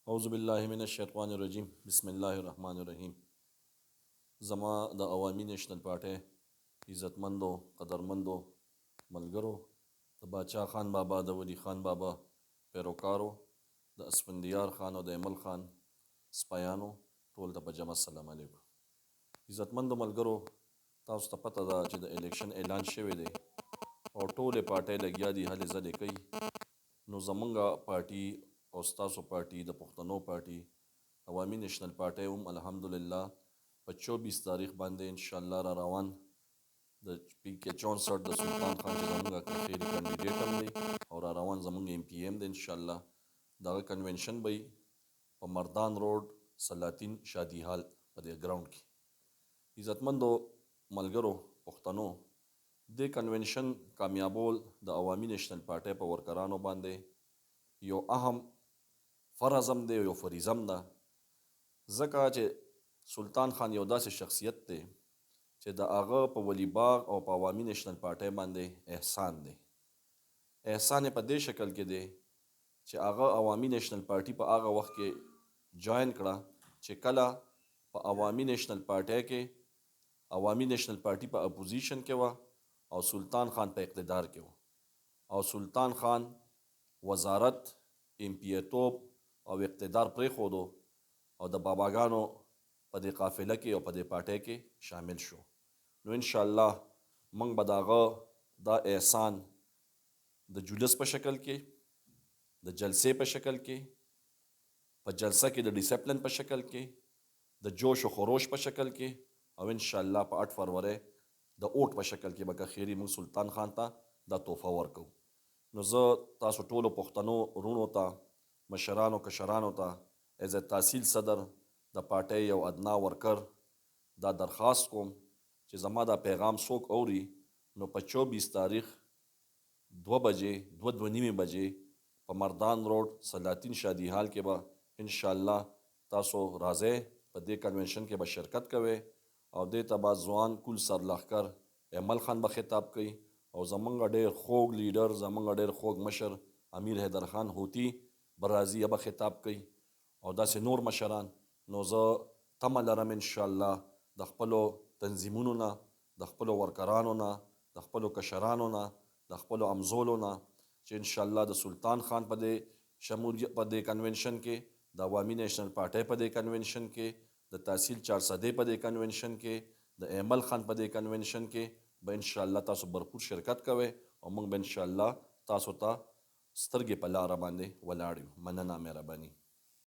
اعوذ باللہ من الشیطان الرجیم بسم اللہ الرحمن الرحیم. زما د عوامی نیشنل پارټۍ عزتمندو قدرمندو ملګرو، د باچا خان بابا، د ولی خان بابا پیروکارو، د اسفندیار خان او د ایمل خان سپایانو، ټول ته په جمع السلام علیکم. عزتمندو ملګرو، تاسو ته پته ده چې د الیکشن اعلان شوی دی او ټولې پارټۍ لګیا دي هلې ځلې کوي. نو زمونږ پارټي او ستاسو پارټي د پښتنو پارټي عوامي نیشنل پارټۍ هم الحمدلله په 24 تاریخ باندې انشاءالله را روان د PK 64 د سلطان خان چې زمونږ خیري کینډیډیټ هم دی او را روان زمونږ MP هم دی انشاءالله. دغه کنونشن به په مردان روډ سلاطین شادي حال په دې ګراوند کې. عزتمندو ملګرو پښتنو، دې کنونشن کامیابول د عوامي نیشنل پارټۍ په ورکرانو باندې یو اهم فرض هم دی، یو فریضه هم ده، ځکه چې سلطان خان یو داسې شخصیت دی چې د هغه په ولی باغ او په عوامي نیشنل پارټۍ باندې احسان دی. احسان یې په دې شکل کې دی چې هغه عوامي نیشنل پارټي په هغه وخت کې جوین کړه چې کله په عوامي نیشنل پارټۍ کې عوامي نیشنل پارټي په اپوزیشن کې وه او سلطان خان په اقتدار کې و او سلطان خان وزارت، امپیتوب او اقتدار پرېښودو او د باباګانو په دې قافله کې او په دې پارټۍ کې شامل شو. نو انشاءالله موږ به د هغه دا احسان د جلوس په شکل کې، د جلسې په شکل کې، په جلسه کې د ډیسپلن په شکل کې، د جوش و خروش په شکل کې او انشاءالله په 8 فروری د اوټ په شکل کې به که خیري موږ سلطان خان ته دا تحفه ورکو. نو زه تاسو ټولو پښتنو وروڼو ته، مشرانو کشرانو ته ایز تحصیل صدر د پارټۍ یو ادنا ورکر دا درخواست کوم چې زما دا پیغام څوک اوري نو په 24 تاریخ 2 بجې 2:30 بجې په مردان روډ سلاطین شادي حال کې به انشاءالله تاسو راځئ. په دې کنونشن کې به شرکت کوئ او دې ته به ځوان کل سرلښکر ایمل خان به خطاب کوي او زمونږ ډېر خوږ لیډر، زمونږ ډېر خوږ مشر امیر حیدر خان هوتي به راځي، به خطاب کوي او داسې نور مشران. نو زه تمه لرم انشاءالله د خپلو تنظیمونو نه، د خپلو ورکرانو نه، د خپلو کشرانو نه، د خپلو همزولو نه چې انشاءالله د سلطان خان په دې کنونشن کې، د عوامي نیشنل پارټۍ په دې کنونشن کې، د تحصیل 400 په دې کنونشن کې، د ایمل خان په دې کنونشن کې به انشاءالله تاسو بھرپور شرکت کوئ او موږ به انشاءالله تاسو ته سترګې په لاره باندې ولاړ یو. مننه، مهرباني.